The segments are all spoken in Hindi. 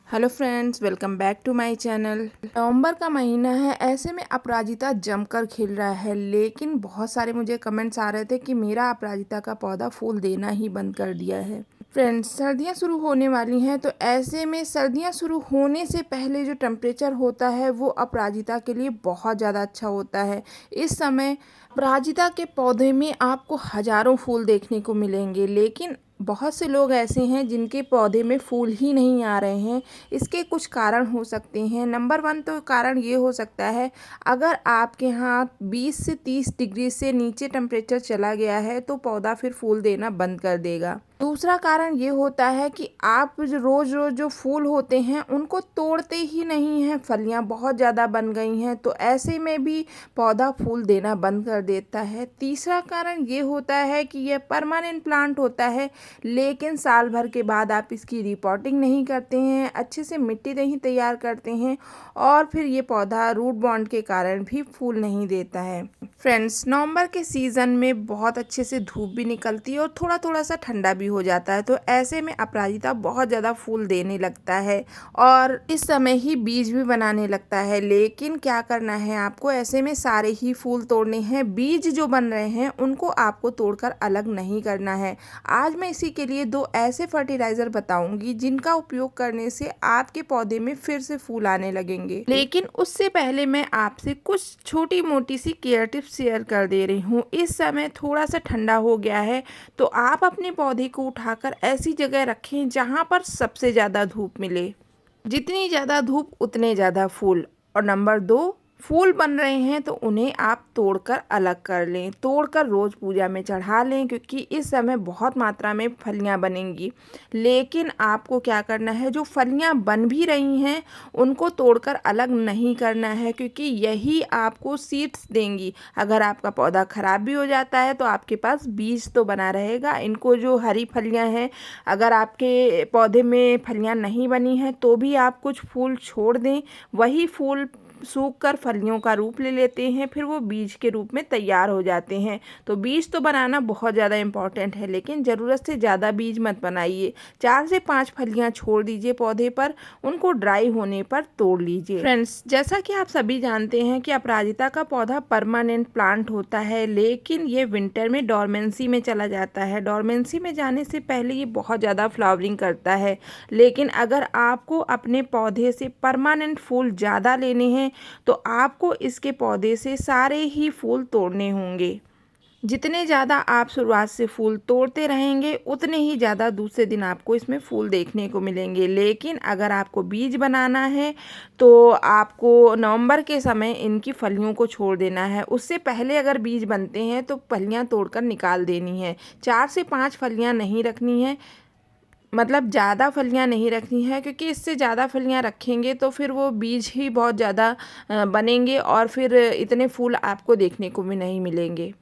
Hello friends, welcome back to my channel. नवंबर का महीना है, ऐसे में अपराजिता जमकर खिल रहा है, लेकिन बहुत सारे मुझे कमेंट्स आ रहे थे कि मेरा अपराजिता का पौधा फूल देना ही बंद कर दिया है। फ्रेंड्स, सर्दियां शुरू होने वाली हैं, तो ऐसे में सर्दियां शुरू होने से पहले जो टेम्परेचर होता है वो अपराजिता के लिए बहुत ज़्यादा अच्छा होता है। इस समय अपराजिता के पौधे में आपको हजारों फूल देखने को मिलेंगे, लेकिन बहुत से लोग ऐसे हैं जिनके पौधे में फूल ही नहीं आ रहे हैं। इसके कुछ कारण हो सकते हैं। नंबर 1 तो कारण ये हो सकता है, अगर आपके यहाँ 20 से 30 डिग्री से नीचे टेम्परेचर चला गया है तो पौधा फिर फूल देना बंद कर देगा। दूसरा कारण ये होता है कि आप रोज़ रोज़ जो फूल होते हैं उनको तोड़ते ही नहीं हैं, फलियाँ बहुत ज़्यादा बन गई हैं, तो ऐसे में भी पौधा फूल देना बंद कर देता है। तीसरा कारण ये होता है कि यह परमानेंट प्लांट होता है, लेकिन साल भर के बाद आप इसकी रिपोर्टिंग नहीं करते हैं, अच्छे से मिट्टी नहीं तैयार करते हैं, और फिर ये पौधा रूट बॉन्ड के कारण भी फूल नहीं देता है। फ्रेंड्स, नवंबर के सीज़न में बहुत अच्छे से धूप भी निकलती है और थोड़ा थोड़ा सा ठंडा भी हो जाता है, तो ऐसे में अपराजिता बहुत ज़्यादा फूल देने लगता है और इस समय ही बीज भी बनाने लगता है। लेकिन क्या करना है आपको, ऐसे में सारे ही फूल तोड़ने हैं, बीज जो बन रहे हैं उनको आपको तोड़कर अलग नहीं करना है। आज मैं इसी के लिए 2 ऐसे फर्टिलाइज़र बताऊंगी जिनका उपयोग करने से आपके पौधे में फिर से फूल आने लगेंगे। लेकिन उससे पहले मैं आपसे कुछ छोटी मोटी सी केयर टिप्स शेयर कर दे रही हूँ। इस समय थोड़ा सा ठंडा हो गया है, तो आप अपने पौधे को उठाकर ऐसी जगह रखें जहाँ पर सबसे ज़्यादा धूप मिले। जितनी ज़्यादा धूप उतने ज़्यादा फूल। और नंबर 2, फूल बन रहे हैं तो उन्हें आप तोड़कर अलग कर लें, तोड़कर रोज़ पूजा में चढ़ा लें, क्योंकि इस समय बहुत मात्रा में फलियां बनेंगी। लेकिन आपको क्या करना है, जो फलियां बन भी रही हैं उनको तोड़कर अलग नहीं करना है, क्योंकि यही आपको सीड्स देंगी। अगर आपका पौधा ख़राब भी हो जाता है तो आपके पास बीज तो बना रहेगा। इनको जो हरी फलियां हैं, अगर आपके पौधे में फलियां नहीं बनी हैं तो भी आप कुछ फूल छोड़ दें, वही फूल सूख कर फलियों का रूप ले लेते हैं, फिर वो बीज के रूप में तैयार हो जाते हैं। तो बीज तो बनाना बहुत ज़्यादा इम्पॉर्टेंट है, लेकिन ज़रूरत से ज़्यादा बीज मत बनाइए। 4 से 5 फलियां छोड़ दीजिए पौधे पर, उनको ड्राई होने पर तोड़ लीजिए। फ्रेंड्स, जैसा कि आप सभी जानते हैं कि अपराजिता का पौधा परमानेंट प्लांट होता है, लेकिन ये विंटर में डोरमेंसी में चला जाता है। डोरमेंसी में जाने से पहले ये बहुत ज़्यादा फ्लावरिंग करता है, लेकिन अगर आपको अपने पौधे से परमानेंट फूल ज़्यादा लेने हैं तो आपको इसके पौधे से सारे ही फूल तोड़ने होंगे। जितने ज़्यादा आप शुरुआत से फूल तोड़ते रहेंगे उतने ही ज़्यादा दूसरे दिन आपको इसमें फूल देखने को मिलेंगे। लेकिन अगर आपको बीज बनाना है तो आपको नवंबर के समय इनकी फलियों को छोड़ देना है। उससे पहले अगर बीज बनते हैं तो फलियां तोड़कर निकाल देनी है। 4 से 5 फलियां नहीं रखनी है, मतलब ज़्यादा फलियां नहीं रखनी है, क्योंकि इससे ज़्यादा फलियां रखेंगे तो फिर वो बीज ही बहुत ज़्यादा बनेंगे और फिर इतने फूल आपको देखने को भी नहीं मिलेंगे।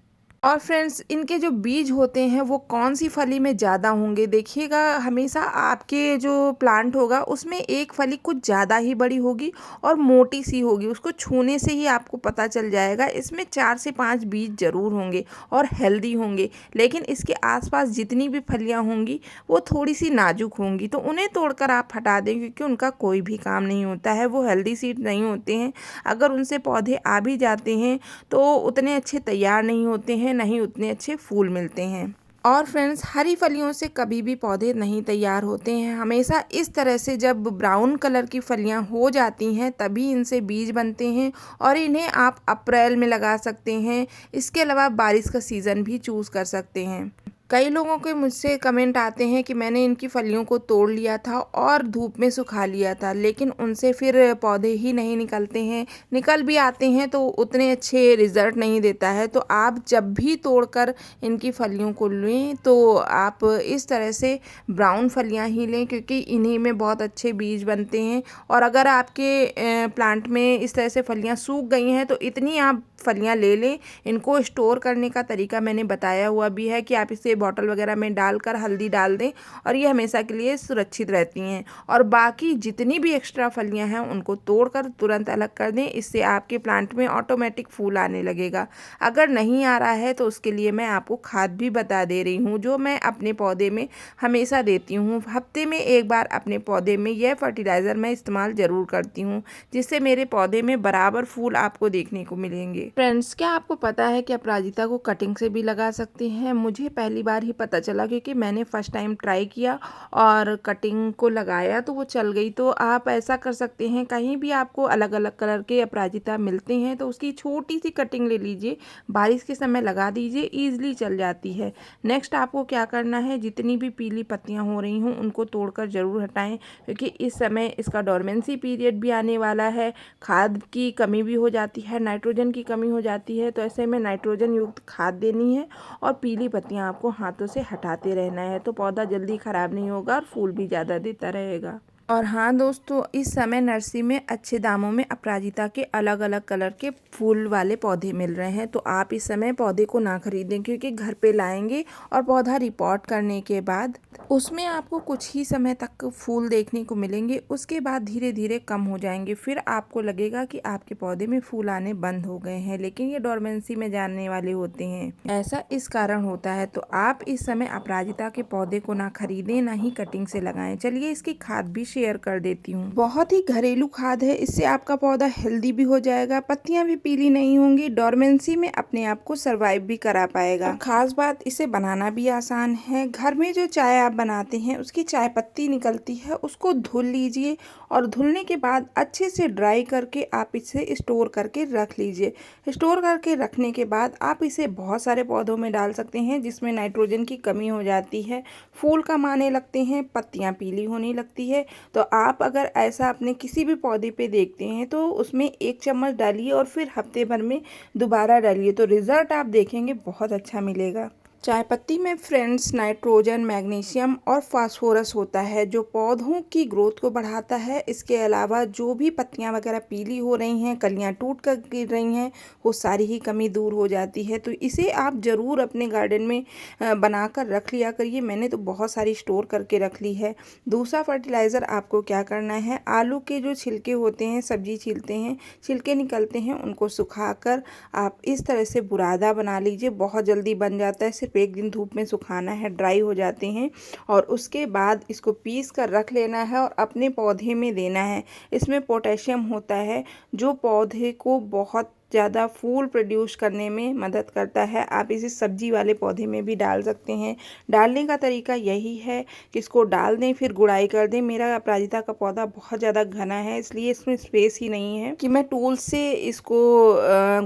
और फ्रेंड्स, इनके जो बीज होते हैं वो कौन सी फली में ज़्यादा होंगे, देखिएगा हमेशा आपके जो प्लांट होगा उसमें एक फली कुछ ज़्यादा ही बड़ी होगी और मोटी सी होगी। उसको छूने से ही आपको पता चल जाएगा। इसमें 4 से 5 बीज ज़रूर होंगे और हेल्दी होंगे, लेकिन इसके आसपास जितनी भी फलियाँ होंगी वो थोड़ी सी नाजुक होंगी, तो उन्हें तोड़कर आप हटा दें, क्योंकि उनका कोई भी काम नहीं होता है। वो हेल्दी सीड नहीं होते हैं। अगर उनसे पौधे आ भी जाते हैं तो उतने अच्छे तैयार नहीं होते हैं, नहीं उतने अच्छे फूल मिलते हैं। और फ्रेंड्स, हरी फलियों से कभी भी पौधे नहीं तैयार होते हैं। हमेशा इस तरह से जब ब्राउन कलर की फलियां हो जाती हैं तभी इनसे बीज बनते हैं, और इन्हें आप अप्रैल में लगा सकते हैं। इसके अलावा बारिश का सीज़न भी चूज़ कर सकते हैं। कई लोगों के मुझसे कमेंट आते हैं कि मैंने इनकी फलियों को तोड़ लिया था और धूप में सुखा लिया था, लेकिन उनसे फिर पौधे ही नहीं निकलते हैं। निकल भी आते हैं तो उतने अच्छे रिज़ल्ट नहीं देता है। तो आप जब भी तोड़कर इनकी फलियों को लें तो आप इस तरह से ब्राउन फलियां ही लें, क्योंकि इन्हीं में बहुत अच्छे बीज बनते हैं। और अगर आपके प्लांट में इस तरह से फलियां सूख गई हैं तो इतनी आप फलियां ले लें। इनको स्टोर करने का तरीका मैंने बताया हुआ भी है कि आप इसे बॉटल वगैरह में डालकर हल्दी डाल दें और ये हमेशा के लिए सुरक्षित रहती हैं। और बाकी जितनी भी एक्स्ट्रा फलियां हैं उनको तोड़कर तुरंत अलग कर दें, इससे आपके प्लांट में ऑटोमेटिक फूल आने लगेगा। अगर नहीं आ रहा है तो उसके लिए मैं आपको खाद भी बता दे रही हूँ, जो मैं अपने पौधे में हमेशा देती हूँ। हफ्ते में एक बार अपने पौधे में यह फर्टिलाइज़र मैं इस्तेमाल ज़रूर करती हूँ, जिससे मेरे पौधे में बराबर फूल आपको देखने को मिलेंगे। फ्रेंड्स, क्या आपको पता है कि अपराजिता को कटिंग से भी लगा सकते हैं? मुझे पहली बार ही पता चला, क्योंकि मैंने फर्स्ट टाइम ट्राई किया और कटिंग को लगाया तो वो चल गई। तो आप ऐसा कर सकते हैं, कहीं भी आपको अलग अलग कलर के अपराजिता मिलते हैं तो उसकी छोटी सी कटिंग ले लीजिए, बारिश के समय लगा दीजिए, ईजिली चल जाती है। नेक्स्ट आपको क्या करना है, जितनी भी पीली पत्तियां हो रही हों उनको तोड़कर ज़रूर हटाएं, क्योंकि इस समय इसका डोरमेंसी पीरियड भी आने वाला है। खाद की कमी भी हो जाती है, नाइट्रोजन की कमी हो जाती है, तो ऐसे में नाइट्रोजन युक्त खाद देनी है और पीली पत्तियां आपको हाथों से हटाते रहना है, तो पौधा जल्दी ख़राब नहीं होगा और फूल भी ज़्यादा देता रहेगा। और हाँ दोस्तों, इस समय नर्सरी में अच्छे दामों में अपराजिता के अलग अलग कलर के फूल वाले पौधे मिल रहे हैं, तो आप इस समय पौधे को ना खरीदें, क्योंकि घर पे लाएंगे और पौधा रिपोर्ट करने के बाद उसमें आपको कुछ ही समय तक फूल देखने को मिलेंगे, उसके बाद धीरे धीरे कम हो जाएंगे। फिर आपको लगेगा कि आपके पौधे में फूल आने बंद हो गए हैं, लेकिन ये डोरमेंसी में जाने वाले होते हैं। ऐसा इस कारण होता है। तो आप इस समय अपराजिता के पौधे को ना खरीदें, ना ही कटिंग से लगाएं। चलिए इसकी खाद भी शेयर कर देती हूँ। बहुत ही घरेलू खाद है, इससे आपका पौधा हेल्दी भी हो जाएगा, पत्तियां भी पीली नहीं होंगी, डोरमेंसी में अपने आप को सरवाइव भी करा पाएगा। और खास बात, इसे बनाना भी आसान है। घर में जो चाय आप बनाते हैं उसकी चाय पत्ती निकलती है, उसको धुल लीजिए और धुलने के बाद अच्छे से ड्राई करके आप इसे स्टोर करके रख लीजिए। स्टोर करके रखने के बाद आप इसे बहुत सारे पौधों में डाल सकते हैं, जिसमें नाइट्रोजन की कमी हो जाती है, फूल कम आने लगते हैं, पत्तियां पीली होने लगती है। तो आप अगर ऐसा अपने किसी भी पौधे पे देखते हैं तो उसमें 1 चम्मच डालिए और फिर हफ्ते भर में दोबारा डालिए, तो रिजल्ट आप देखेंगे बहुत अच्छा मिलेगा। चाय पत्ती में फ्रेंड्स नाइट्रोजन, मैग्नीशियम और फास्फोरस होता है, जो पौधों की ग्रोथ को बढ़ाता है। इसके अलावा जो भी पत्तियां वगैरह पीली हो रही हैं, कलियां टूट कर गिर रही हैं, वो सारी ही कमी दूर हो जाती है। तो इसे आप ज़रूर अपने गार्डन में बनाकर रख लिया करिए। मैंने तो बहुत सारी स्टोर करके रख ली है। दूसरा फर्टिलाइज़र आपको क्या करना है, आलू के जो छिलके होते हैं, सब्जी छीलते हैं, छिलके निकलते हैं, उनको सुखाकर आप इस तरह से बुरादा बना लीजिए। बहुत जल्दी बन जाता है, सिर्फ 1 दिन धूप में सुखाना है, ड्राई हो जाते हैं। और उसके बाद इसको पीस कर रख लेना है और अपने पौधे में देना है। इसमें पोटेशियम होता है, जो पौधे को बहुत ज़्यादा फूल प्रोड्यूस करने में मदद करता है। आप इसे सब्जी वाले पौधे में भी डाल सकते हैं। डालने का तरीका यही है कि इसको डाल दें, फिर गुड़ाई कर दें। मेरा अपराजिता का पौधा बहुत ज़्यादा घना है, इसलिए इसमें स्पेस ही नहीं है कि मैं टूल से इसको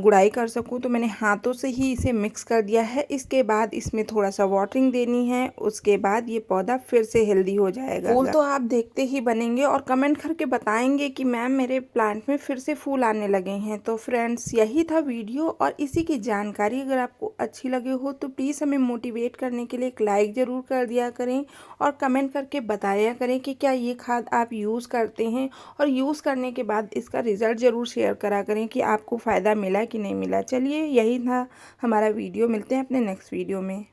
गुड़ाई कर सकूं, तो मैंने हाथों से ही इसे मिक्स कर दिया है। इसके बाद इसमें थोड़ा सा वाटरिंग देनी है, उसके बाद ये पौधा फिर से हेल्दी हो जाएगा। फूल तो आप देखते ही बनेंगे और कमेंट करके बताएंगे कि मैम मेरे प्लांट में फिर से फूल आने लगे हैं। तो फ्रेंड्स, यही था वीडियो और इसी की जानकारी अगर आपको अच्छी लगे हो तो प्लीज़ हमें मोटिवेट करने के लिए एक लाइक ज़रूर कर दिया करें और कमेंट करके बताया करें कि क्या ये खाद आप यूज़ करते हैं, और यूज़ करने के बाद इसका रिज़ल्ट ज़रूर शेयर करा करें कि आपको फ़ायदा मिला कि नहीं मिला। चलिए, यही था हमारा वीडियो, मिलते हैं अपने नेक्स्ट वीडियो में।